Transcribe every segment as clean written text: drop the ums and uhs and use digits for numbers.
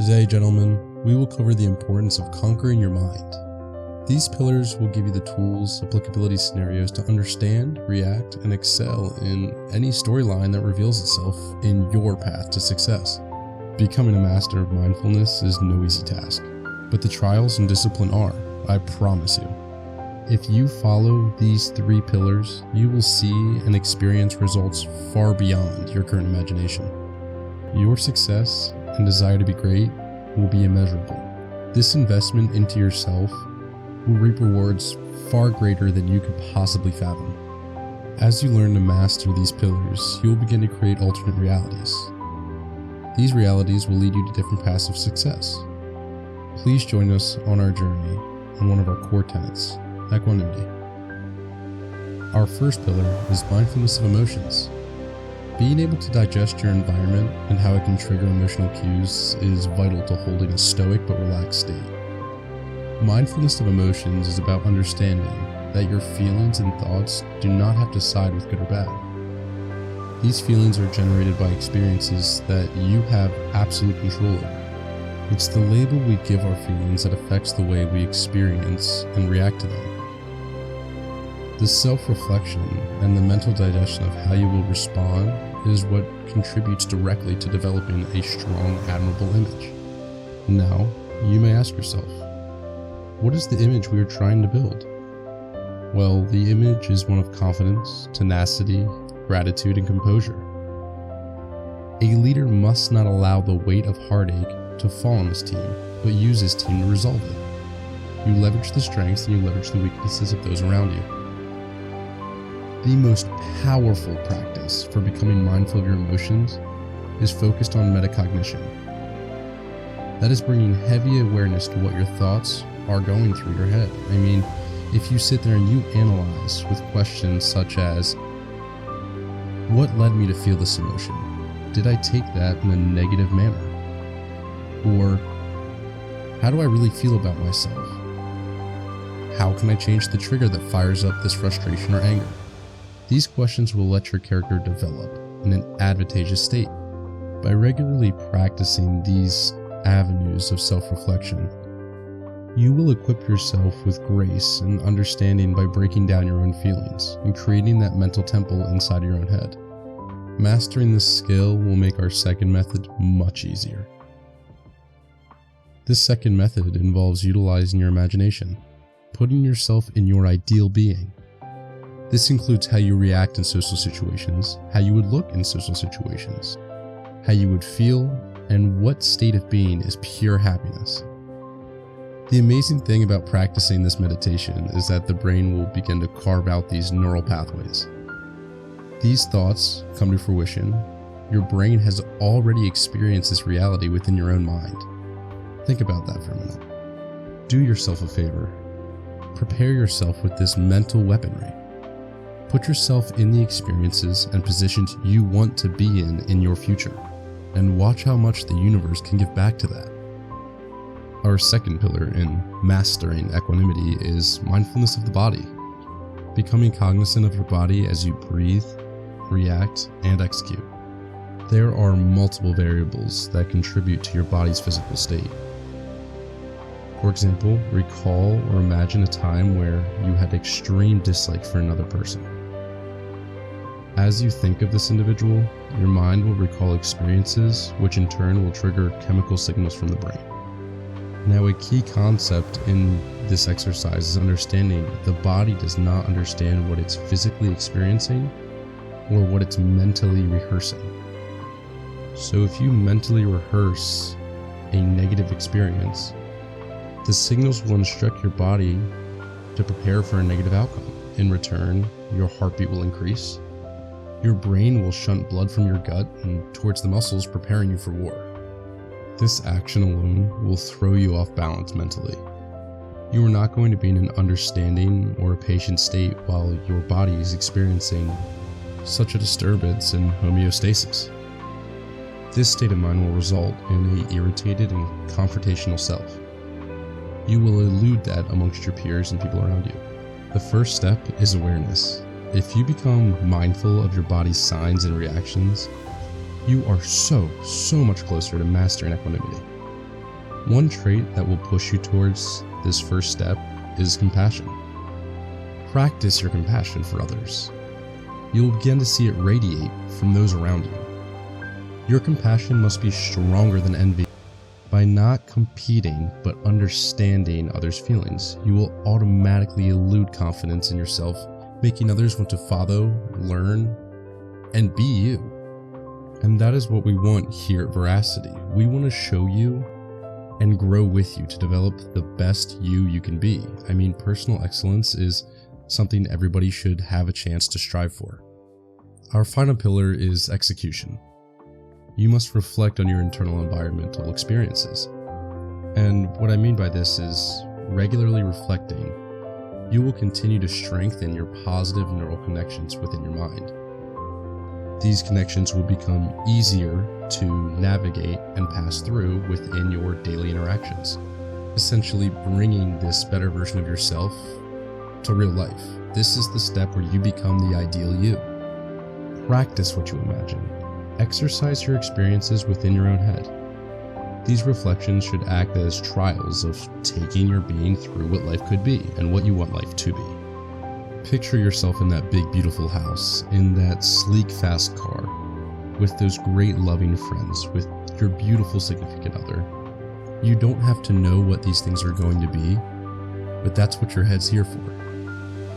Today, gentlemen, we will cover the importance of conquering your mind. These pillars will give you the tools, applicability scenarios to understand, react, and excel in any storyline that reveals itself in your path to success. Becoming a master of mindfulness is no easy task, but the trials and discipline are, I promise you. If you follow these 3 pillars, you will see and experience results far beyond your current imagination. Your success and desire to be great will be immeasurable. This investment into yourself will reap rewards far greater than you could possibly fathom. As you learn to master these pillars, you will begin to create alternate realities. These realities will lead you to different paths of success. Please join us on our journey on one of our core tenets, equanimity. Our first pillar is mindfulness of emotions. Being able to digest your environment and how it can trigger emotional cues is vital to holding a stoic but relaxed state. Mindfulness of emotions is about understanding that your feelings and thoughts do not have to side with good or bad. These feelings are generated by experiences that you have absolute control over. It's the label we give our feelings that affects the way we experience and react to them. The self-reflection and the mental digestion of how you will respond is what contributes directly to developing a strong, admirable image. Now, you may ask yourself, what is the image we are trying to build? Well, the image is one of confidence, tenacity, gratitude, and composure. A leader must not allow the weight of heartache to fall on his team, but use his team to resolve it. You leverage the strengths and you leverage the weaknesses of those around you. The most powerful practice for becoming mindful of your emotions is focused on metacognition. That is bringing heavy awareness to what your thoughts are going through your head. I mean, if you sit there and you analyze with questions such as, what led me to feel this emotion? Did I take that in a negative manner? Or, how do I really feel about myself? How can I change the trigger that fires up this frustration or anger? These questions will let your character develop in an advantageous state. By regularly practicing these avenues of self-reflection, you will equip yourself with grace and understanding by breaking down your own feelings and creating that mental temple inside your own head. Mastering this skill will make our second method much easier. This second method involves utilizing your imagination, putting yourself in your ideal being. This includes how you react in social situations, how you would look in social situations, how you would feel, and what state of being is pure happiness. The amazing thing about practicing this meditation is that the brain will begin to carve out these neural pathways. These thoughts come to fruition. Your brain has already experienced this reality within your own mind. Think about that for a minute. Do yourself a favor. Prepare yourself with this mental weaponry. Put yourself in the experiences and positions you want to be in your future, and watch how much the universe can give back to that. Our second pillar in mastering equanimity is mindfulness of the body. Becoming cognizant of your body as you breathe, react, and execute. There are multiple variables that contribute to your body's physical state. For example, recall or imagine a time where you had extreme dislike for another person. As you think of this individual, your mind will recall experiences, which in turn will trigger chemical signals from the brain. Now, a key concept in this exercise is understanding that the body does not understand what it's physically experiencing or what it's mentally rehearsing. So if you mentally rehearse a negative experience, the signals will instruct your body to prepare for a negative outcome. In return, your heartbeat will increase. Your brain will shunt blood from your gut and towards the muscles, preparing you for war. This action alone will throw you off balance mentally. You are not going to be in an understanding or a patient state while your body is experiencing such a disturbance in homeostasis. This state of mind will result in an irritated and confrontational self. You will elude that amongst your peers and people around you. The first step is awareness. If you become mindful of your body's signs and reactions, you are so much closer to mastering equanimity. One trait that will push you towards this first step is compassion. Practice your compassion for others. You'll begin to see it radiate from those around you. Your compassion must be stronger than envy. By not competing but understanding others' feelings, you will automatically elude confidence in yourself, making others want to follow, learn, and be you. And that is what we want here at Veracity. We want to show you and grow with you to develop the best you can be. I mean, personal excellence is something everybody should have a chance to strive for. Our final pillar is execution. You must reflect on your internal environmental experiences. And what I mean by this is regularly reflecting, you will continue to strengthen your positive neural connections within your mind. These connections will become easier to navigate and pass through within your daily interactions, essentially bringing this better version of yourself to real life. This is the step where you become the ideal you. Practice what you imagine. Exercise your experiences within your own head. These reflections should act as trials of taking your being through what life could be and what you want life to be. Picture yourself in that big, beautiful house, in that sleek, fast car, with those great, loving friends, with your beautiful significant other. You don't have to know what these things are going to be, but that's what your head's here for.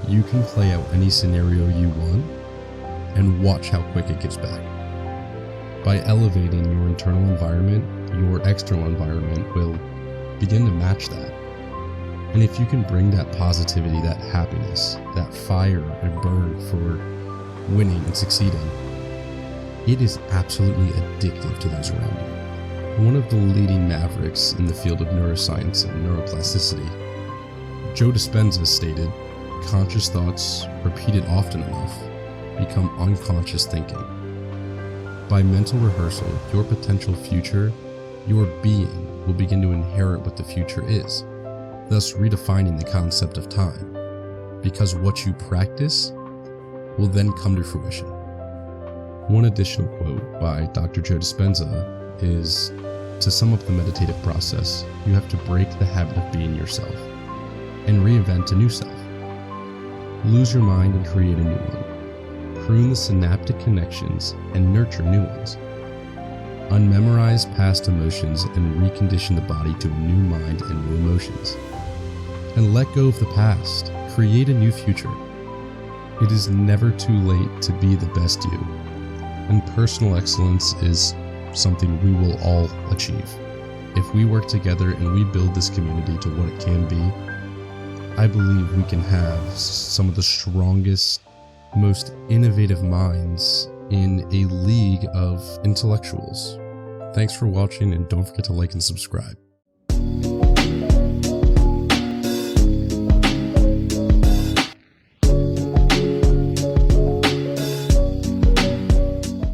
You can play out any scenario you want and watch how quick it gets back. By elevating your internal environment, your external environment will begin to match that. And if you can bring that positivity, that happiness, that fire and burn for winning and succeeding, it is absolutely addictive to those around you. One of the leading mavericks in the field of neuroscience and neuroplasticity, Joe Dispenza, stated, "Conscious thoughts, repeated often enough, become unconscious thinking." By mental rehearsal, your potential future, your being, will begin to inherit what the future is, thus redefining the concept of time, because what you practice will then come to fruition. One additional quote by Dr. Joe Dispenza is, "To sum up the meditative process, you have to break the habit of being yourself and reinvent a new self. Lose your mind and create a new one. Prune the synaptic connections and nurture new ones. Unmemorize past emotions and recondition the body to a new mind and new emotions. And let go of the past. Create a new future. It is never too late to be the best you. And personal excellence is something we will all achieve. If we work together and we build this community to what it can be, I believe we can have some of the strongest, most innovative minds in a league of intellectuals. Thanks for watching, and don't forget to like and subscribe.